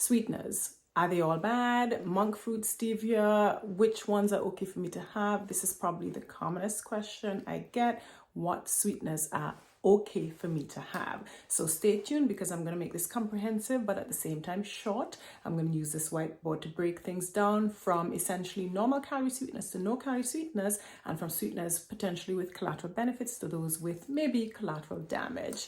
Sweeteners. Are they all bad? Monk fruit, stevia, which ones are okay for me to have? This is probably the commonest question I get. What sweeteners are okay for me to have? So stay tuned because I'm going to make this comprehensive but at the same time short. I'm going to use this whiteboard to break things down from essentially normal calorie sweeteners to no calorie sweeteners, and from sweeteners potentially with collateral benefits to those with maybe collateral damage.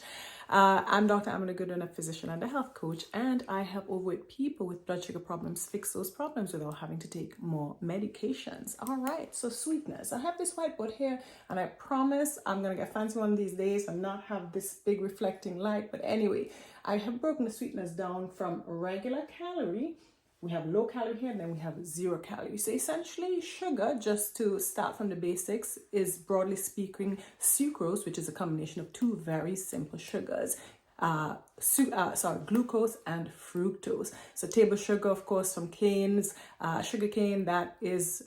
I'm Dr. Amina, a physician and a health coach, and I help overweight people with blood sugar problems fix those problems without having to take more medications. All right, so sweeteners. I have this whiteboard here, and I promise I'm going to get fancy one of these days and not have this big reflecting light. But anyway, I have broken the sweeteners down from regular calorie. We have low calorie here, and then we have 0 calorie. So essentially sugar, just to start from the basics, is broadly speaking sucrose, which is a combination of two very simple sugars. Glucose and fructose. So table sugar, of course, from canes, sugar cane, that is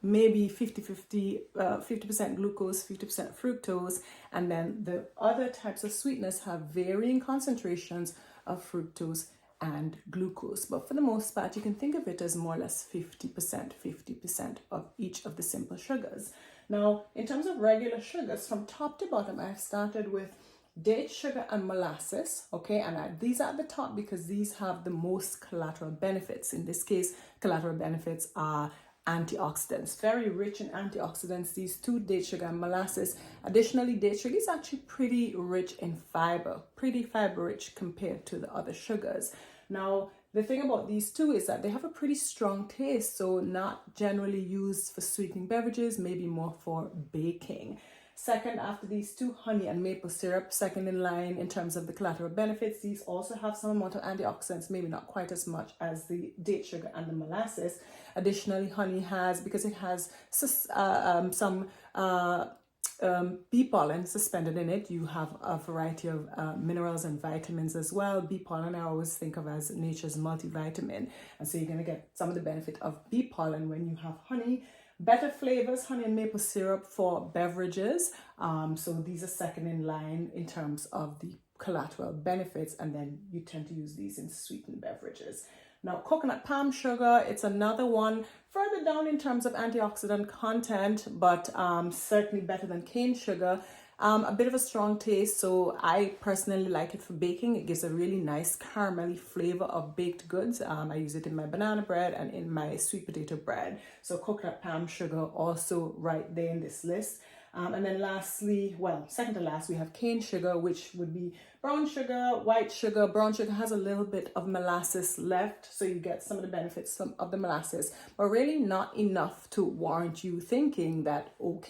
maybe 50% glucose, 50% fructose. And then the other types of sweeteners have varying concentrations of fructose and glucose, but for the most part you can think of it as more or less 50% of each of the simple sugars. Now, in terms of regular sugars, from top to bottom, I've started with date sugar and molasses, okay, and these are at the top because these have the most collateral benefits. In this case, collateral benefits are antioxidants, very rich in antioxidants, these two, date sugar and molasses. Additionally, date sugar is actually pretty rich in fiber, pretty fiber rich compared to the other sugars. Now, the thing about these two is that they have a pretty strong taste, so not generally used for sweetening beverages, maybe more for baking. Second, after these two, honey and maple syrup, second in line in terms of the collateral benefits. These also have some amount of antioxidants, maybe not quite as much as the date sugar and the molasses. Additionally, honey has, because it has some bee pollen suspended in it, you have a variety of minerals and vitamins as well. Bee pollen I always think of as nature's multivitamin, and so you're going to get some of the benefit of bee pollen when you have honey. Better flavors, honey and maple syrup for beverages. So these are second in line in terms of the collateral benefits, and then you tend to use these in sweetened beverages. Now, coconut palm sugar, it's another one further down in terms of antioxidant content, but certainly better than cane sugar. A bit of a strong taste, so I personally like it for baking. It gives a really nice caramelly flavor of baked goods. I use it in my banana bread and in my sweet potato bread. So coconut palm sugar also right there in this list. And then lastly, well, second to last, we have cane sugar, which would be brown sugar, white sugar. Brown sugar has a little bit of molasses left, so you get some of the benefits of the molasses, but really not enough to warrant you thinking that, oh,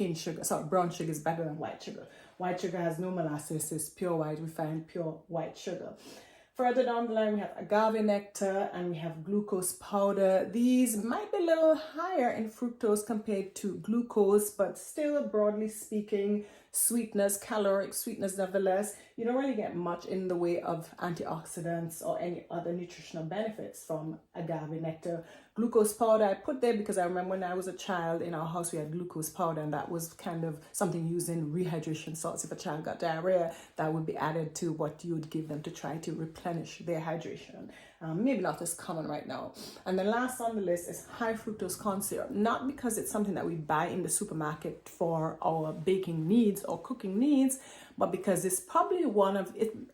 brown sugar is better than white sugar. White sugar has no molasses, it's pure white, refined pure white sugar. Further down the line, we have agave nectar and we have glucose powder. These might be a little higher in fructose compared to glucose, but still, broadly speaking, sweeteners, caloric sweeteners nevertheless. You don't really get much in the way of antioxidants or any other nutritional benefits from agave nectar. Glucose powder I put there because I remember when I was a child in our house we had glucose powder, and that was kind of something used in rehydration salts. If a child got diarrhea, that would be added to what you would give them to try to replenish their hydration. Maybe not as common right now. And the last on the list is high fructose corn syrup, not because it's something that we buy in the supermarket for our baking needs or cooking needs, but because it's probably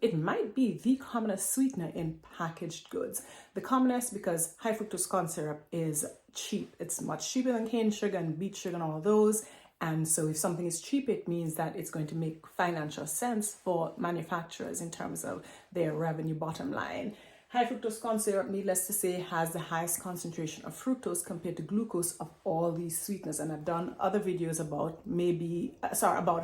it might be the commonest sweetener in packaged goods. The commonest because high fructose corn syrup is cheap. It's much cheaper than cane sugar and beet sugar and all those. And so if something is cheap, it means that it's going to make financial sense for manufacturers in terms of their revenue bottom line. High fructose corn syrup, needless to say, has the highest concentration of fructose compared to glucose of all these sweeteners. And I've done other videos about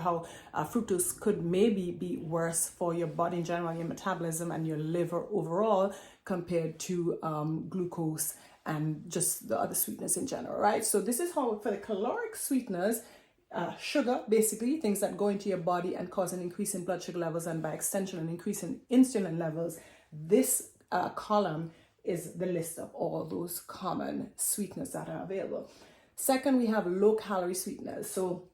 how fructose could maybe be worse for your body in general, your metabolism and your liver overall compared to glucose and just the other sweeteners in general, right? So this is how, for the caloric sweeteners, sugar, basically, things that go into your body and cause an increase in blood sugar levels and by extension an increase in insulin levels, this column is the list of all those common sweeteners that are available. Second, we have low calorie sweeteners. So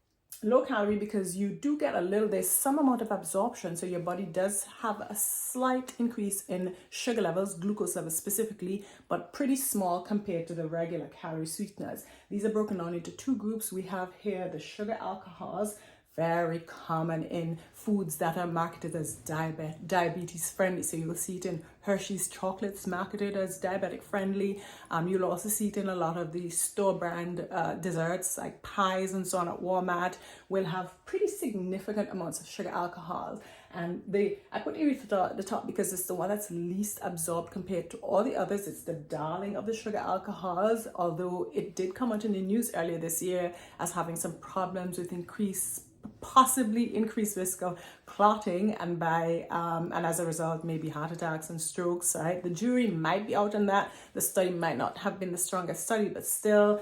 low calorie because you do get there's some amount of absorption, so your body does have a slight increase in sugar levels, glucose levels specifically, but pretty small compared to the regular calorie sweeteners. These are broken down into two groups. We have here the sugar alcohols, very common in foods that are marketed as diabetes friendly. So you'll see it in Hershey's chocolates marketed as diabetic friendly. You'll also see it in a lot of the store brand desserts like pies and so on at Walmart will have pretty significant amounts of sugar alcohol. And I put erythritol at the top because it's the one that's least absorbed compared to all the others. It's the darling of the sugar alcohols, although it did come out in the news earlier this year as having some problems with possibly increased risk of clotting and as a result maybe heart attacks and strokes, right? The jury might be out on that. The study might not have been the strongest study, but still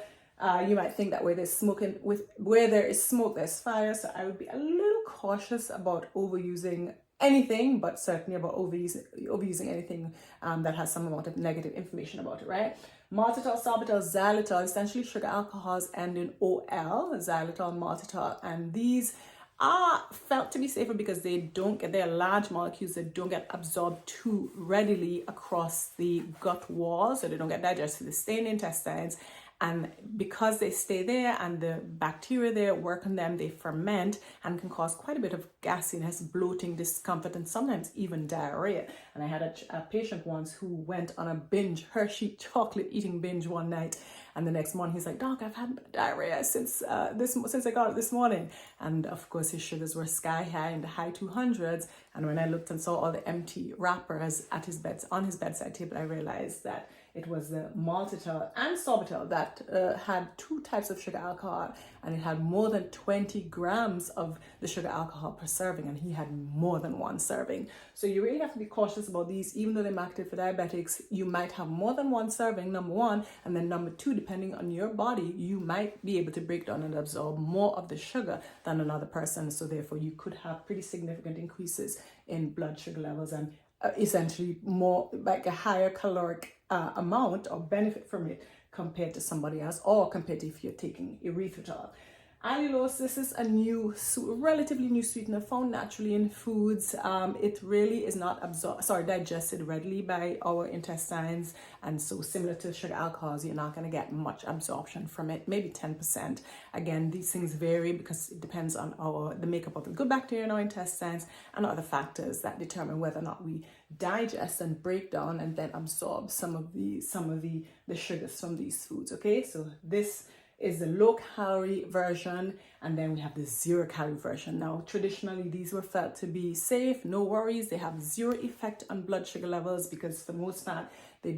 you might think that where there is smoke, there's fire. So I would be a little cautious about overusing anything, but certainly about overusing anything that has some amount of negative information about it, right? Maltitol, sorbitol, xylitol, essentially sugar alcohols end in OL, xylitol, maltitol, and these are felt to be safer because they're large molecules that don't get absorbed too readily across the gut wall, so they don't get digested, they stay in the intestines. And because they stay there and the bacteria there work on them, they ferment and can cause quite a bit of gasiness, bloating, discomfort, and sometimes even diarrhea. And I had a patient once who went on a binge, Hershey chocolate eating binge one night. And the next morning he's like, "Doc, I've had diarrhea since I got it this morning." And of course his sugars were sky high in the high 200s. And when I looked and saw all the empty wrappers on his bedside table, I realized that it was the maltitol and sorbitol that had two types of sugar alcohol, and it had more than 20 grams of the sugar alcohol per serving, and he had more than one serving. So you really have to be cautious about these. Even though they're marketed for diabetics, you might have more than one serving, number one, and then number two, depending on your body, you might be able to break down and absorb more of the sugar than another person. So therefore, you could have pretty significant increases in blood sugar levels and essentially more like a higher caloric amount or benefit from it compared to somebody else, or compared to if you're taking erythritol. Allulose, this is a relatively new sweetener found naturally in foods. It really is not digested readily by our intestines, and so similar to sugar alcohols, you're not going to get much absorption from it, maybe 10%. Again, these things vary because it depends on the makeup of the good bacteria in our intestines and other factors that determine whether or not we digest and break down and then absorb some of the sugars from these foods. Okay, so this is the low calorie version, and then we have the 0-calorie version. Now, traditionally, these were felt to be safe, no worries. They have zero effect on blood sugar levels because for the most part, they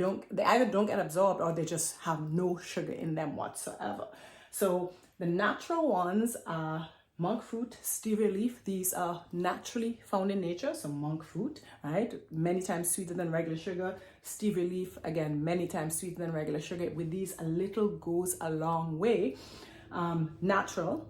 either don't get absorbed or they just have no sugar in them whatsoever. So the natural ones are monk fruit, stevia leaf. These are naturally found in nature. So monk fruit, right? Many times sweeter than regular sugar. Stevia leaf, again, many times sweeter than regular sugar. With these, a little goes a long way. Natural.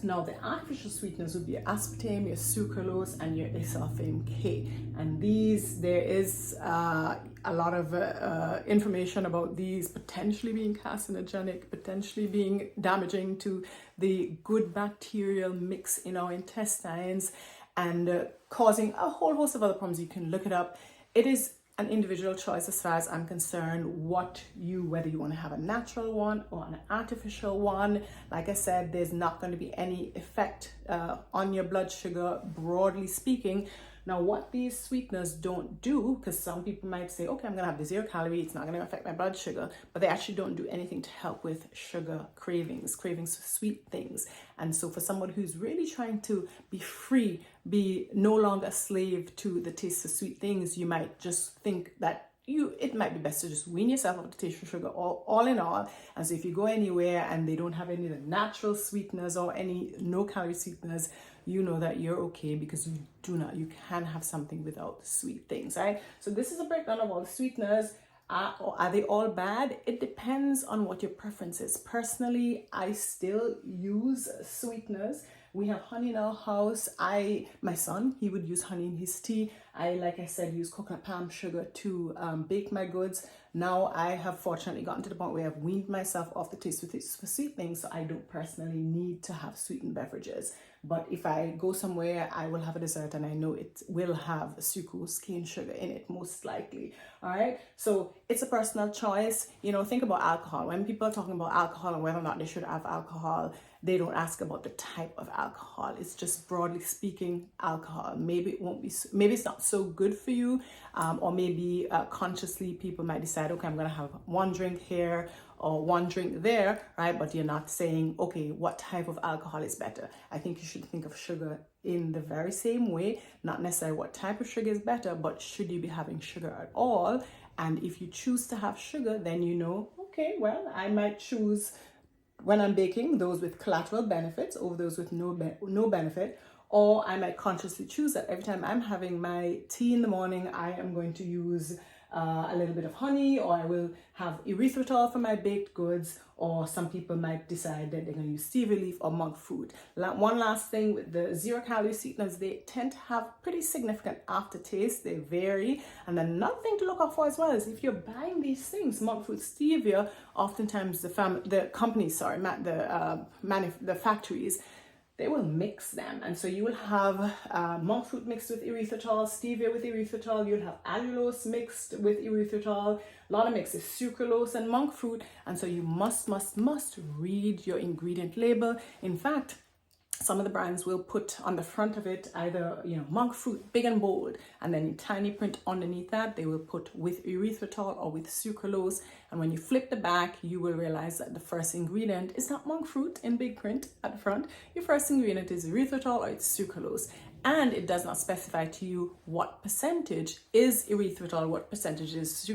Now, the artificial sweeteners would be your aspartame, your sucralose, and your isulfame K. And these, there is a lot of information about these potentially being carcinogenic, potentially being damaging to the good bacterial mix in our intestines, and causing a whole host of other problems. You can look it up. It is an individual choice as far as I'm concerned, whether you want to have a natural one or an artificial one. Like I said, there's not going to be any effect on your blood sugar, broadly speaking. Now, what these sweeteners don't do, because some people might say, okay, I'm going to have the 0-calorie, it's not going to affect my blood sugar, but they actually don't do anything to help with sugar cravings for sweet things. And so for someone who's really trying to be free, be no longer a slave to the taste of sweet things, you might just think that it might be best to just wean yourself off the taste of sugar all in all. And so if you go anywhere and they don't have any of the natural sweeteners or any no-calorie sweeteners, you know that you're okay, because you can have something without sweet things, right? So this is a breakdown of all the sweeteners. Are they all bad? It depends on what your preference is. Personally, I still use sweeteners. We have honey in our house. My son, he would use honey in his tea. like I said, use coconut palm sugar to bake my goods. Now I have fortunately gotten to the point where I've weaned myself off the taste for sweetening, so I don't personally need to have sweetened beverages. But if I go somewhere, I will have a dessert and I know it will have sucrose, cane sugar in it, most likely. All right. So it's a personal choice. You know, think about alcohol. When people are talking about alcohol and whether or not they should have alcohol, they don't ask about the type of alcohol. It's just broadly speaking alcohol. Maybe it won't be, maybe it's not so good for you, or maybe consciously people might decide, okay, I'm going to have one drink here or one drink there, right? But you're not saying, okay, what type of alcohol is better? I think you should think of sugar in the very same way, not necessarily what type of sugar is better, but should you be having sugar at all? And if you choose to have sugar, then you know, okay, well, I might choose when I'm baking those with collateral benefits over those with no benefit, or I might consciously choose that every time I'm having my tea in the morning, I am going to use a little bit of honey, or I will have erythritol for my baked goods, or some people might decide that they're going to use stevia leaf or monk fruit. One last thing with the 0-calorie sweeteners, they tend to have pretty significant aftertaste. They vary. And then another thing to look out for as well is if you're buying these things, monk fruit, stevia, oftentimes the factories, they will mix them, and so you will have monk fruit mixed with erythritol, stevia with erythritol, you'll have allulose mixed with erythritol, a lot of mix is sucralose and monk fruit, and so you must read your ingredient label. In fact, some of the brands will put on the front of it either, you know, monk fruit big and bold, and then in tiny print underneath that they will put with erythritol or with sucralose. And when you flip the back, you will realize that the first ingredient is not monk fruit in big print at the front. Your first ingredient is erythritol or it's sucralose. And it does not specify to you what percentage is erythritol, what percentage is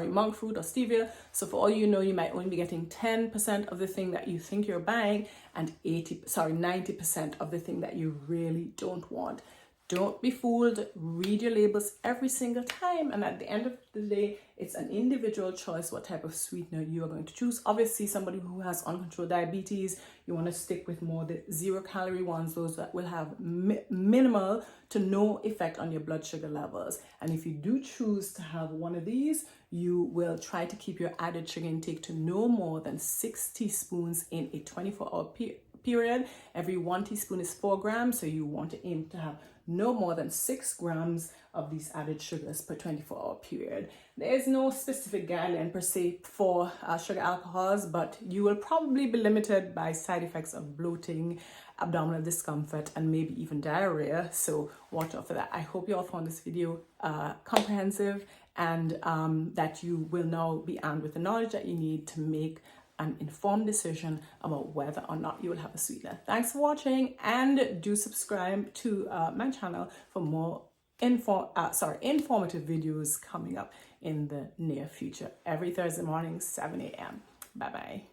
monk fruit or stevia. So for all you know, you might only be getting 10% of the thing that you think you're buying and 90% of the thing that you really don't want. Don't be fooled. Read your labels every single time. And at the end of the day, it's an individual choice what type of sweetener you are going to choose. Obviously, somebody who has uncontrolled diabetes, you want to stick with more the 0-calorie ones, those that will have minimal to no effect on your blood sugar levels. And if you do choose to have one of these, you will try to keep your added sugar intake to no more than 6 teaspoons in a 24-hour period. Every 1 teaspoon is 4 grams, so you want to aim to have no more than 6 grams of these added sugars per 24-hour period. There is no specific guideline per se for sugar alcohols, but you will probably be limited by side effects of bloating, abdominal discomfort, and maybe even diarrhea. So watch out for that. I hope you all found this video comprehensive, and that you will now be armed with the knowledge that you need to make an informed decision about whether or not you will have a sweetener. Thanks for watching, and do subscribe to my channel for more informative videos coming up in the near future every Thursday morning, 7 a.m. Bye-bye.